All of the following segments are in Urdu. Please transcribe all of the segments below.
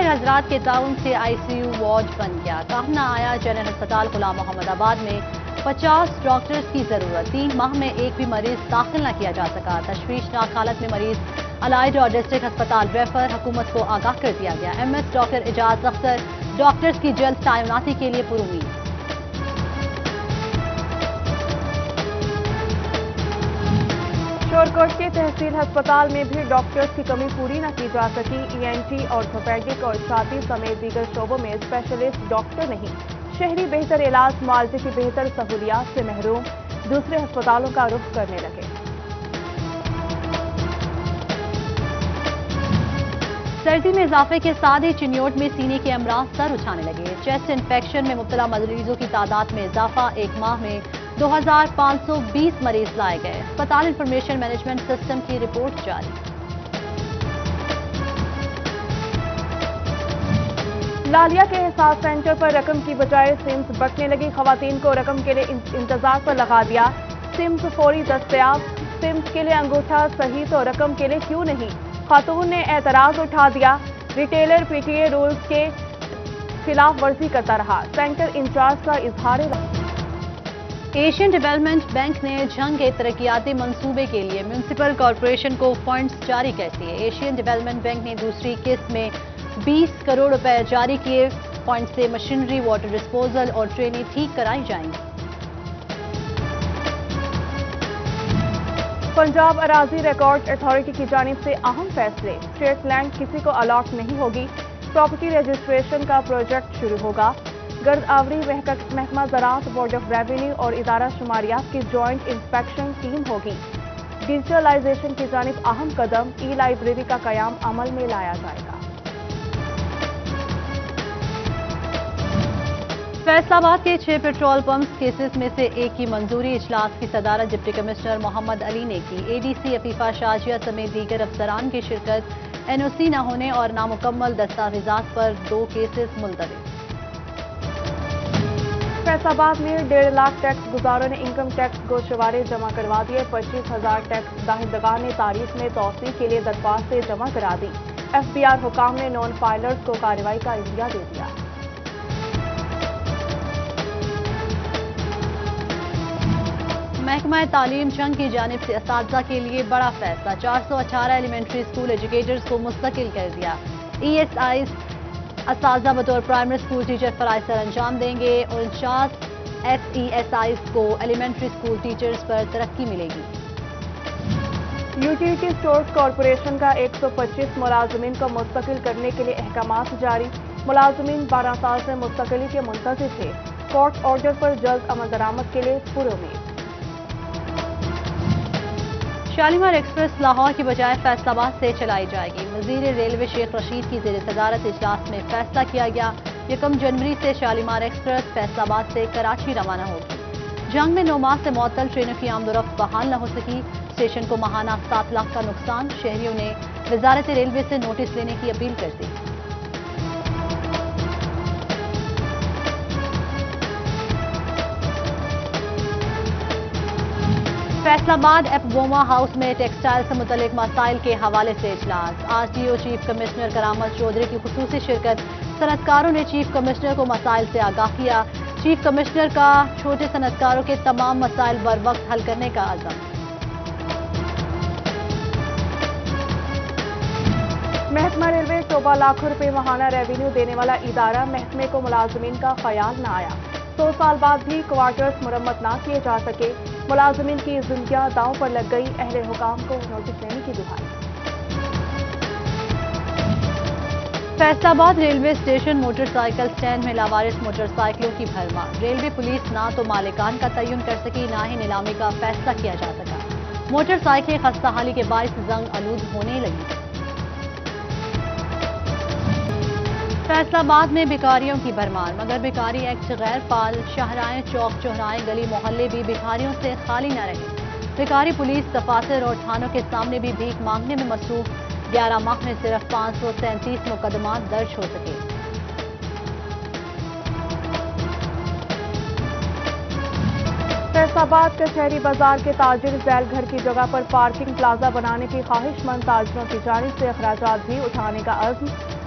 میں حضرات کے تعاون سے ICU وارڈ بن گیا. کام نہ آیا. جنرل ہسپتال غلام محمد آباد میں 50 ڈاکٹرز کی ضرورت. 3 ماہ میں ایک بھی مریض داخل نہ کیا جا سکا. تشویشناک حالت میں مریض الائڈ اور ڈسٹرکٹ ہسپتال ریفر. حکومت کو آگاہ کر دیا گیا. MS ڈاکٹر اعجاز اختر ڈاکٹرز کی جلد تعیناتی کے لیے پرامید. شورکوٹ کے تحصیل ہسپتال میں بھی ڈاکٹرز کی کمی پوری نہ کی جا سکی. ENT آرتھوپیڈک اور چھاتی سمیت دیگر شعبوں میں اسپیشلسٹ ڈاکٹر نہیں. شہری بہتر علاج معالجے کی بہتر سہولیات سے محروم. دوسرے ہسپتالوں کا رخ کرنے لگے. سردی میں اضافے کے ساتھ ہی چنیوٹ میں سینے کے امراض سر اٹھانے لگے. چیسٹ انفیکشن میں مبتلا مریضوں کی تعداد میں اضافہ. 1 ماہ میں 2520 مریض لائے گئے. ہسپتال انفارمیشن مینجمنٹ سسٹم کی رپورٹ جاری. لالیہ کے احساس سینٹر پر رقم کی بجائے سمز بٹنے لگی. خواتین کو رقم کے لیے انتظار پر لگا دیا. سمز فوری دستیاب. سمز کے لیے انگوٹھا صحیح تو رقم کے لیے کیوں نہیں؟ خاتون نے اعتراض اٹھا دیا. ریٹیلر PTA رولز کے خلاف ورزی کرتا رہا. سینٹر انچارج کا اظہار. ایشین ڈیولپمنٹ بینک نے جنگ کے ترقیاتی منصوبے کے لیے میونسپل کارپوریشن کو فنڈز جاری کر دیے. ایشین ڈیولپمنٹ بینک نے دوسری قسط میں 20 کروڑ روپے جاری کیے. فنڈ سے مشینری، واٹر ڈسپوزل اور ڈرینیں ٹھیک کرائی جائیں گی. پنجاب اراضی ریکارڈ اتھارٹی کی جانب سے اہم فیصلے. اسٹیٹ لینڈ کسی کو الاٹ نہیں ہوگی. پراپرٹی رجسٹریشن کا پروجیکٹ شروع ہوگا. گرد آوری محکمہ زراعت، بورڈ آف ریونیو اور ادارہ شماریات کی جوائنٹ انسپیکشن ٹیم ہوگی. ڈیجیٹلائزیشن کی جانب اہم قدم. ای لائبریری کا قیام عمل میں لایا جائے گا. فیصل آباد کے 6 پیٹرول پمپس کیسز میں سے ایک کی منظوری. اجلاس کی صدارت ڈپٹی کمشنر محمد علی نے کی. ADC عفیفہ شاجیہ سمیت دیگر افسران کی شرکت. NOC نہ ہونے اور نامکمل دستاویزات پر 2 کیسز ملتوی. فیصل آباد میں 1.5 لاکھ ٹیکس گزاروں نے انکم ٹیکس گوشوارے جمع کروا دیے. 25,000 ٹیکس دہندگان نے تاریخ میں توسیع کے لیے درخواستیں جمع کرا دی. FBR حکام نے نان فائلرز کو کارروائی کا عندیہ دے دیا. محکمہ تعلیم جنگ کی جانب سے اساتذہ کے لیے بڑا فیصلہ. 418 ایلیمنٹری اسکول ایجوکیٹرز کو مستقل کر دیا. ESIs اساتذہ بطور پرائمری اسکول ٹیچر فرائض سر انجام دیں گے. 49 SESIs کو ایلیمنٹری اسکول ٹیچرز پر ترقی ملے گی. یوٹیلیٹی اسٹورز کارپوریشن کا 125 ملازمین کو مستقل کرنے کے لیے احکامات جاری. ملازمین 12 سال سے مستقلی کے منتظر تھے. کورٹ آرڈر پر جلد عمل درآمد کے لیے پرامید. شالیمار ایکسپریس لاہور کی بجائے فیصل آباد سے چلائی جائے گی. وزیر ریلوے شیخ رشید کی زیر صدارت اجلاس میں فیصلہ کیا گیا. 1 جنوری سے شالیمار ایکسپریس فیصل آباد سے کراچی روانہ ہوگی. جنگ میں 9 ماہ سے معطل ٹرینوں کی آمد و رفت بحال نہ ہو سکی. اسٹیشن کو ماہانہ 7 لاکھ کا نقصان. شہریوں نے وزارت ریلوے سے نوٹس لینے کی اپیل کر دی. فیصل آباد ایپوما ہاؤس میں ٹیکسٹائل سے متعلق مسائل کے حوالے سے اجلاس. RTO چیف کمشنر کرامت چودھری کی خصوصی شرکت. صنعتکاروں نے چیف کمشنر کو مسائل سے آگاہ کیا. چیف کمشنر کا چھوٹے صنعتکاروں کے تمام مسائل بر وقت حل کرنے کا عزم. محکمہ ریلوے 14 لاکھ روپے ماہانہ ریونیو دینے والا ادارہ. محکمے کو ملازمین کا خیال نہ آیا. 100 سال بعد بھی کوارٹرز مرمت نہ کیے جا سکے. ملازمین کی زندگیاں داؤ پر لگ گئی. اہل حکام کو نوٹس لینے کی دہائی. فیصل آباد railway station motor cycle stand میں لاوارث موٹر سائیکلوں کی بھرمار. ریلوے پولیس نہ تو مالکان کا تعین کر سکی نہ ہی نیلامی کا فیصلہ کیا جا سکا. موٹر سائیکلیں خستہ حالی کے باعث زنگ آلود ہونے لگی. فیصل آباد میں بھکاریوں کی بھرمار. مگر بھکاری ایکٹ غیر فعال. شاہراہیں، چوک چوراہیں، گلی محلے بھی بھکاریوں سے خالی نہ رہے. بھکاری پولیس دفاتر اور تھانوں کے سامنے بھی بھیک مانگنے میں مصروف. 11 ماہ میں صرف 537 مقدمات درج ہو سکے. فیصل آباد کچہری بازار کے تاجر ذیل گھر کی جگہ پر پارکنگ پلازا بنانے کی خواہش مند تاجروں کی جانب سے اخراجات بھی اٹھانے کا عزم.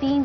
3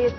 AC